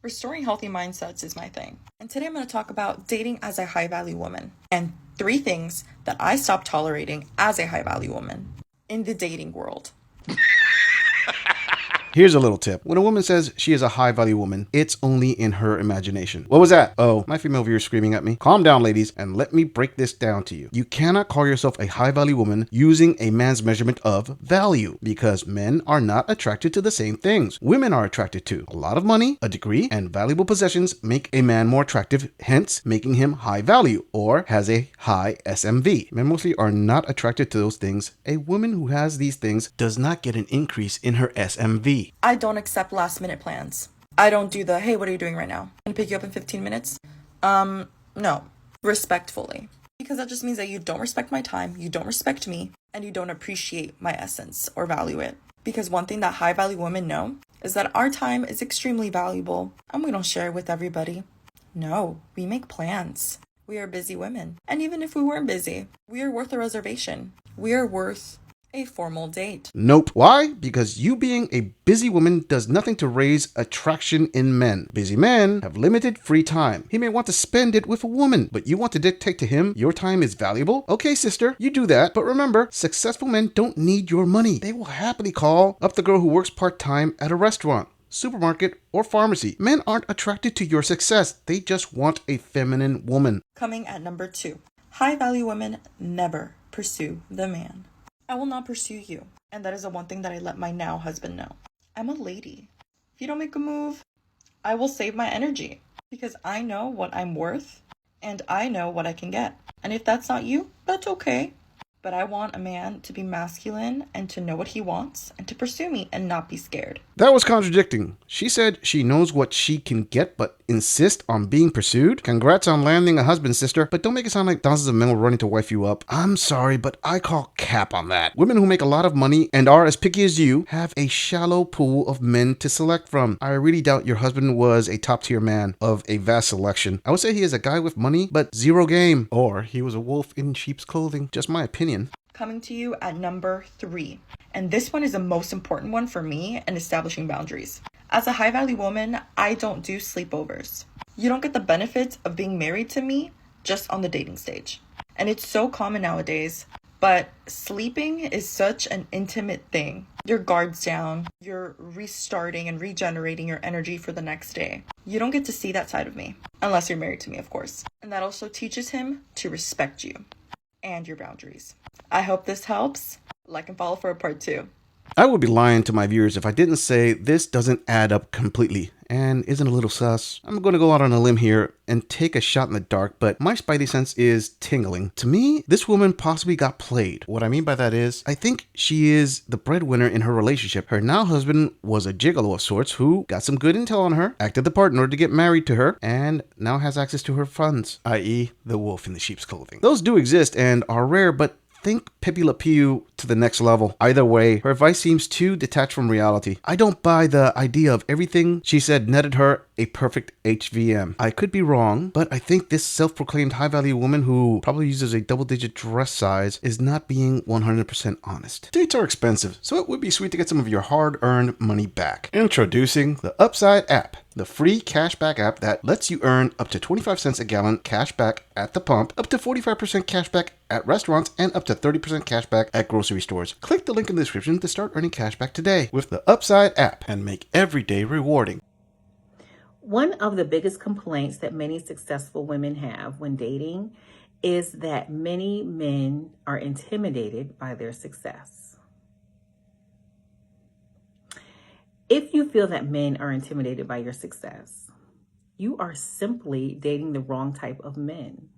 Restoring healthy mindsets is my thing. And today I'm going to talk about dating as a high value woman and 3 things that I stopped tolerating as a high value woman in the dating world. Here's a little tip. When a woman says she is a high value woman, it's only in her imagination. What was that? Oh, my female viewer screaming at me. Calm down, ladies, and let me break this down to you. You cannot call yourself a high value woman using a man's measurement of value because men are not attracted to the same things. Women are attracted to a lot of money, a degree, and valuable possessions make a man more attractive, hence making him high value or has a high SMV. Men mostly are not attracted to those things. A woman who has these things does not get an increase in her SMV. I don't accept last minute plans. I don't do the, hey, what are you doing right now? Can I pick you up in 15 minutes? No. Respectfully. Because that just means that you don't respect my time, you don't respect me, and you don't appreciate my essence or value it. Because one thing that high value women know is that our time is extremely valuable and we don't share it with everybody. No, we make plans. We are busy women. And even if we weren't busy, we are worth a reservation. We are worth a formal date. Nope. Why? Because you being a busy woman does nothing to raise attraction in men. Busy men have limited free time. He may want to spend it with a woman, but you want to dictate to him your time is valuable? Okay, sister, you do that. But remember, successful men don't need your money. They will happily call up the girl who works part-time at a restaurant, supermarket, or pharmacy. Men aren't attracted to your success. They just want a feminine woman. Coming at number 2. High value women never pursue the man. I will not pursue you. And that is the one thing that I let my now husband know. I'm a lady. If you don't make a move, I will save my energy because I know what I'm worth and I know what I can get. And if that's not you, that's okay. But I want a man to be masculine and to know what he wants and to pursue me and not be scared. That was contradicting. She said she knows what she can get, but insist on being pursued? Congrats on landing a husband, sister, but don't make it sound like thousands of men were running to wife you up. I'm sorry, but I call cap on that. Women who make a lot of money and are as picky as you have a shallow pool of men to select from. I really doubt your husband was a top-tier man of a vast selection. I would say he is a guy with money, but zero game. Or he was a wolf in sheep's clothing. Just my opinion. Coming to you at number 3. And this one is the most important one for me in establishing boundaries. As a high value woman, I don't do sleepovers. You don't get the benefits of being married to me just on the dating stage. And it's so common nowadays, but sleeping is such an intimate thing. Your guard's down, you're restarting and regenerating your energy for the next day. You don't get to see that side of me, unless you're married to me, of course. And that also teaches him to respect you and your boundaries. I hope this helps. Like and follow for a part 2. I would be lying to my viewers if I didn't say this doesn't add up completely and isn't a little sus. I'm going to go out on a limb here and take a shot in the dark, but my spidey sense is tingling. To me, this woman possibly got played. What I mean by that is, I think she is the breadwinner in her relationship. Her now husband was a gigolo of sorts who got some good intel on her, acted the part in order to get married to her, and now has access to her funds, i.e. the wolf in the sheep's clothing. Those do exist and are rare, but think Pepe Le Pew to the next level. Either way, her advice seems too detached from reality. I don't buy the idea of everything she said netted her a perfect HVM. I could be wrong, but I think this self-proclaimed high-value woman who probably uses a double-digit dress size is not being 100% honest. Dates are expensive, so it would be sweet to get some of your hard-earned money back. Introducing the Upside app, the free cashback app that lets you earn up to 25 cents a gallon cashback at the pump, up to 45% cashback at restaurants, and up to 30% cashback at grocery stores. Click the link in the description to start earning cashback today with the Upside app and make every day rewarding. One of the biggest complaints that many successful women have when dating is that many men are intimidated by their success. If you feel that men are intimidated by your success, you are simply dating the wrong type of men.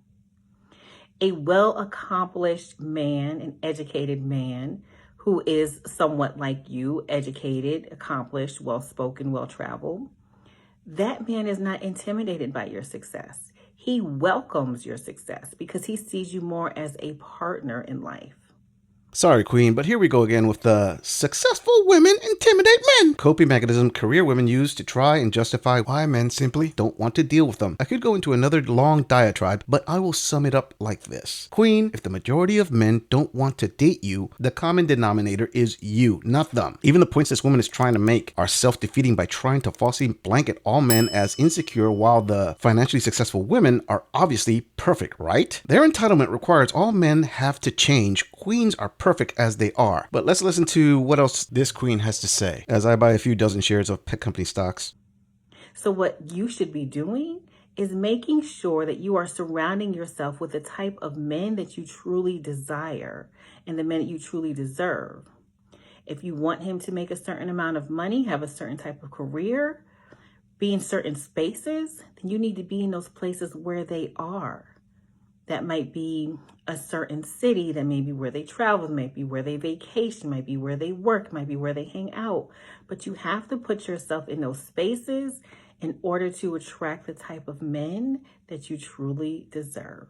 A well-accomplished man, an educated man who is somewhat like you, educated, accomplished, well-spoken, well-traveled, that man is not intimidated by your success. He welcomes your success because he sees you more as a partner in life. Sorry, Queen, but here we go again with the successful women intimidate men. Coping mechanism career women use to try and justify why men simply don't want to deal with them. I could go into another long diatribe, but I will sum it up like this. Queen, if the majority of men don't want to date you, the common denominator is you, not them. Even the points this woman is trying to make are self-defeating by trying to falsely blanket all men as insecure while the financially successful women are obviously perfect, right? Their entitlement requires all men have to change. Queens are perfect as they are. But let's listen to what else this queen has to say as I buy a few dozen shares of pet company stocks. So what you should be doing is making sure that you are surrounding yourself with the type of men that you truly desire and the men that you truly deserve. If you want him to make a certain amount of money, have a certain type of career, be in certain spaces, then you need to be in those places where they are. That might be a certain city, that may be where they travel, might be where they vacation, might be where they work, might be where they hang out. But you have to put yourself in those spaces in order to attract the type of men that you truly deserve.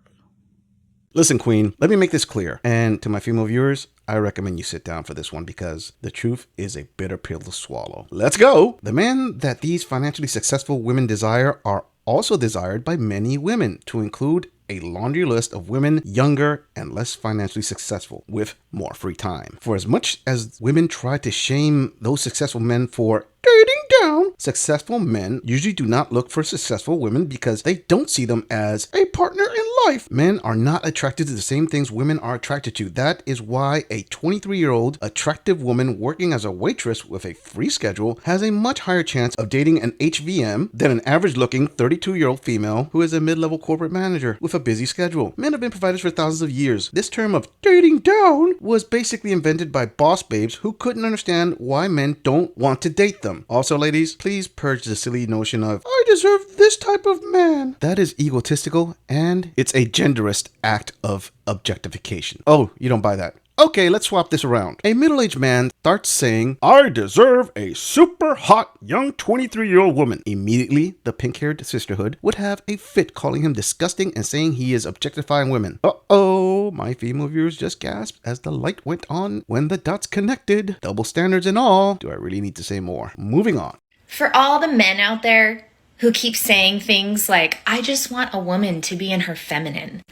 Listen, Queen, let me make this clear. And to my female viewers, I recommend you sit down for this one because the truth is a bitter pill to swallow. Let's go! The men that these financially successful women desire are also desired by many women, to include a laundry list of women younger and less financially successful with more free time. For as much as women try to shame those successful men for dating down, successful men usually do not look for successful women because they don't see them as a partner in life. Men are not attracted to the same things women are attracted to. That is why a 23-year-old attractive woman working as a waitress with a free schedule has a much higher chance of dating an HVM than an average-looking 32-year-old female who is a mid-level corporate manager with a busy schedule. Men have been providers for thousands of years. This term of dating down was basically invented by boss babes who couldn't understand why men don't want to date them. Also, ladies, please purge the silly notion of, I deserve this type of man. That is egotistical, and it's a genderist act of objectification. Oh, you don't buy that? Okay, let's swap this around. A middle-aged man starts saying, I deserve a super hot young 23-year-old woman. Immediately, the pink-haired sisterhood would have a fit calling him disgusting and saying he is objectifying women. Uh-oh, my female viewers just gasped as the light went on when the dots connected. Double standards and all. Do I really need to say more? Moving on. For all the men out there who keep saying things like, I just want a woman to be in her feminine.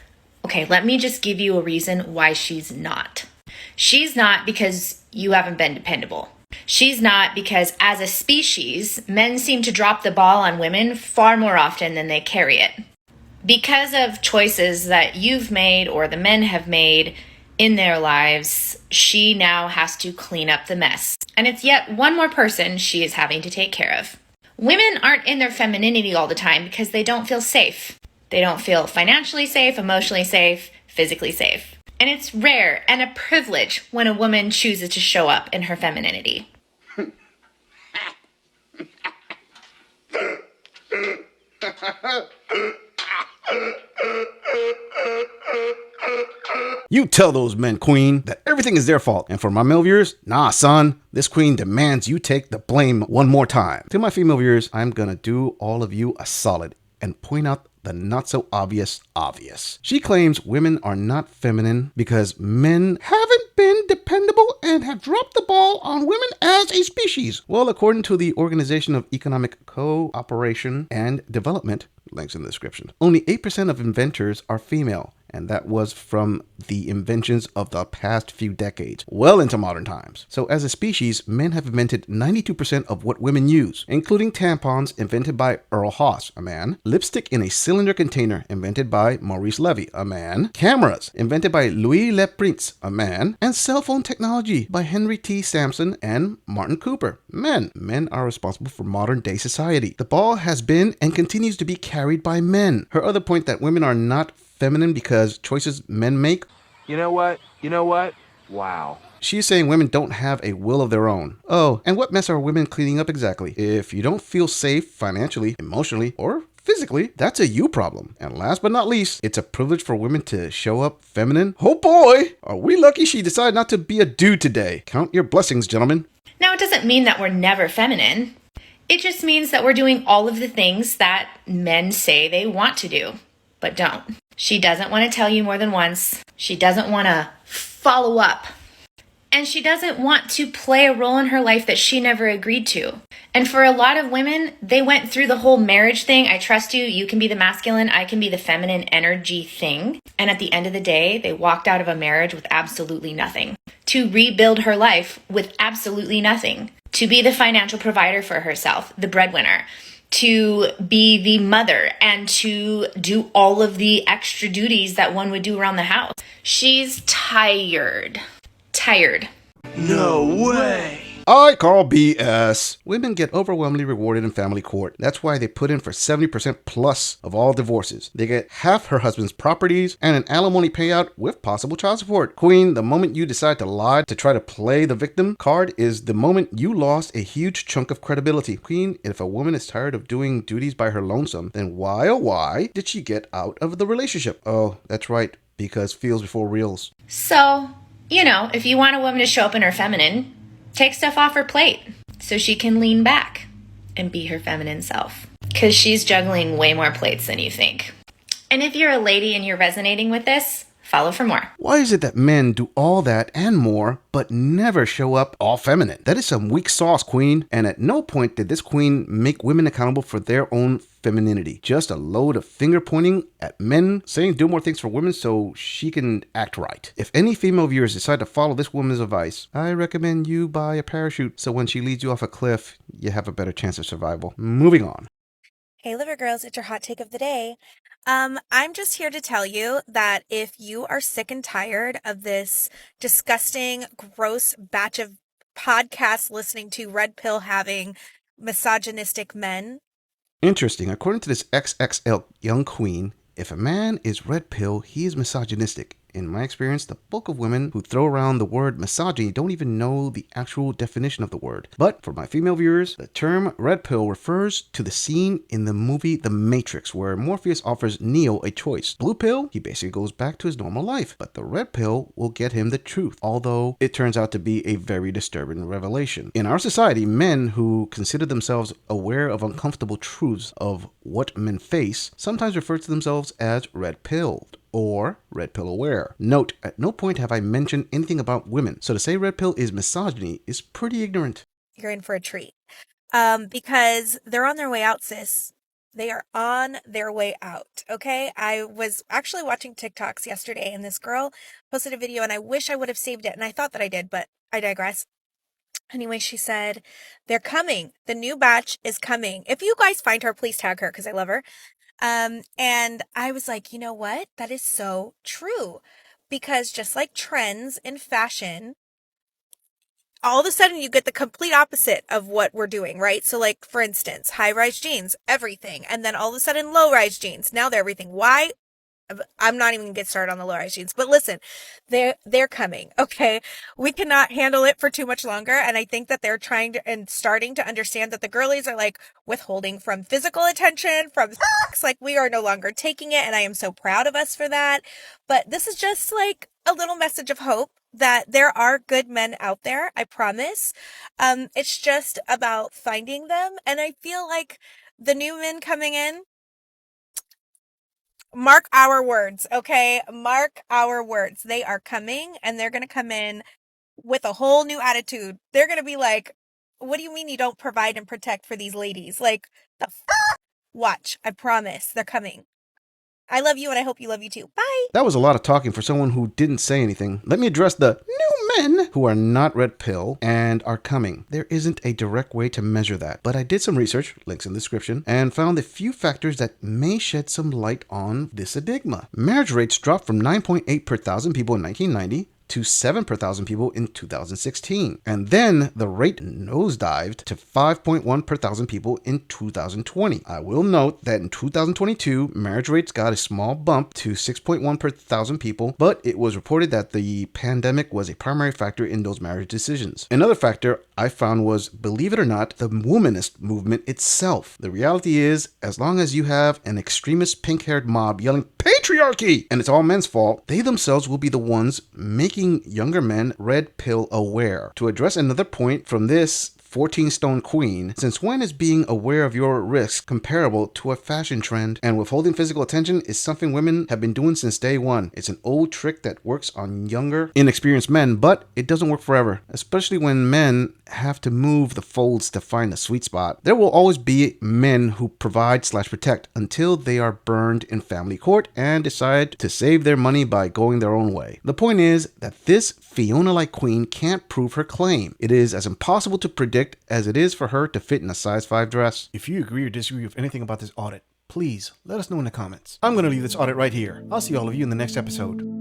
Okay, let me just give you a reason why she's not. She's not because you haven't been dependable. She's not because as a species, men seem to drop the ball on women far more often than they carry it. Because of choices that you've made or the men have made in their lives, she now has to clean up the mess. And it's yet one more person she is having to take care of. Women aren't in their femininity all the time because they don't feel safe. They don't feel financially safe, emotionally safe, physically safe. And it's rare and a privilege when a woman chooses to show up in her femininity. You tell those men, Queen, that everything is their fault. And for my male viewers, nah, son. This queen demands you take the blame one more time. To my female viewers, I'm gonna do all of you a solid and point out the not so obvious. She claims women are not feminine because men haven't been dependable and have dropped the ball on women as a species. Well, according to the Organization of Economic Cooperation and Development, links in the description, only 8% of inventors are female. And that was from the inventions of the past few decades, well into modern times. So as a species, men have invented 92% of what women use, including tampons invented by Earl Haas, a man, lipstick in a cylinder container invented by Maurice Levy, a man, cameras invented by Louis Le Prince, a man, and cell phone technology by Henry T. Sampson and Martin Cooper, men. Men are responsible for modern day society. The ball has been and continues to be carried by men. Her other point that women are not feminine because choices men make. You know what? Wow. She's saying women don't have a will of their own. Oh, and what mess are women cleaning up exactly? If you don't feel safe financially, emotionally, or physically, that's a you problem. And last but not least, it's a privilege for women to show up feminine. Oh boy, are we lucky she decided not to be a dude today. Count your blessings, gentlemen. Now, it doesn't mean that we're never feminine. It just means that we're doing all of the things that men say they want to do, but don't. She doesn't want to tell you more than once. She doesn't want to follow up And she doesn't want to play a role in her life that she never agreed to. And for a lot of women, they went through the whole marriage thing. I trust you. You can be the masculine. I can be the feminine energy thing. And at the end of the day, they walked out of a marriage with absolutely nothing. To rebuild her life with absolutely nothing. To be the financial provider for herself, the breadwinner. To be the mother and to do all of the extra duties that one would do around the house. She's tired. No way. I call BS. Women get overwhelmingly rewarded in family court. That's why they put in for 70% plus of all divorces. They get half her husband's properties and an alimony payout with possible child support. Queen, the moment you decide to lie to try to play the victim card is the moment you lost a huge chunk of credibility. Queen, if a woman is tired of doing duties by her lonesome, then why, oh why, did she get out of the relationship? Oh, that's right, because feels before reals. So, if you want a woman to show up in her feminine, take stuff off her plate so she can lean back and be her feminine self. Because she's juggling way more plates than you think. And if you're a lady and you're resonating with this, follow for more. Why is it that men do all that and more, but never show up all feminine? That is some weak sauce, Queen. And at no point did this queen make women accountable for their own femininity. Just a load of finger pointing at men, saying do more things for women so she can act right. If any female viewers decide to follow this woman's advice, I recommend you buy a parachute so when she leads you off a cliff, you have a better chance of survival. Moving on. Hey, Liver Girls, it's your hot take of the day. I'm just here to tell you that if you are sick and tired of this disgusting, gross batch of podcasts listening to red pill having misogynistic men. Interesting. According to this XXL young queen, if a man is red pill, he is misogynistic. In my experience, the bulk of women who throw around the word misogyny don't even know the actual definition of the word. But for my female viewers, the term red pill refers to the scene in the movie The Matrix where Morpheus offers Neo a choice. Blue pill, he basically goes back to his normal life, but the red pill will get him the truth, although it turns out to be a very disturbing revelation. In our society, men who consider themselves aware of uncomfortable truths of what men face sometimes refer to themselves as red-pilled or red pill aware. Note, at no point have I mentioned anything about women, so to say red pill is misogyny is pretty ignorant. You're in for a treat. Because they're on their way out, sis. They are on their way out, okay? I was actually watching TikToks yesterday, and this girl posted a video, and I wish I would have saved it, and I thought that I did, but I digress. Anyway, she said, they're coming. The new batch is coming. If you guys find her, please tag her, because I love her. And I was like, you know what? That is so true. Because just like trends in fashion, all of a sudden you get the complete opposite of what we're doing, right? So like, for instance, high-rise jeans, everything. And then all of a sudden low-rise jeans. Now they're everything. Why? I'm not even gonna get started on the low-rise jeans, but listen, they're coming, okay? We cannot handle it for too much longer, and I think that they're trying to and starting to understand that the girlies are like withholding from physical attention, from sex, like we are no longer taking it, and I am so proud of us for that. But this is just like a little message of hope that there are good men out there, I promise. It's just about finding them, and I feel like the new men coming in, mark our words, okay? Mark our words. They are coming, and they're going to come in with a whole new attitude. They're going to be like, what do you mean you don't provide and protect for these ladies? Like, watch. I promise. They're coming. I love you, and I hope you love you too. Bye. That was a lot of talking for someone who didn't say anything. Let me address the new men who are not red pill and are coming. There isn't a direct way to measure that, but I did some research, links in the description, and found a few factors that may shed some light on this enigma. Marriage rates dropped from 9.8 per thousand people in 1990 to 7 per thousand people in 2016. And then the rate nosedived to 5.1 per thousand people in 2020. I will note that in 2022, marriage rates got a small bump to 6.1 per thousand people, but it was reported that the pandemic was a primary factor in those marriage decisions. Another factor I found was, believe it or not, the womanist movement itself. The reality is, as long as you have an extremist pink-haired mob yelling patriarchy and it's all men's fault, they themselves will be the ones making younger men red pill aware. To address another point from this 14-stone queen. Since when is being aware of your risks comparable to a fashion trend? And withholding physical attention is something women have been doing since day one. It's an old trick that works on younger, inexperienced men, but it doesn't work forever, especially when men have to move the folds to find the sweet spot. There will always be men who provide/protect until they are burned in family court and decide to save their money by going their own way. The point is that this Fiona-like queen can't prove her claim. It is as impossible to predict as it is for her to fit in a size 5 dress. If you agree or disagree with anything about this audit, please let us know in the comments. I'm going to leave this audit right here. I'll see all of you in the next episode.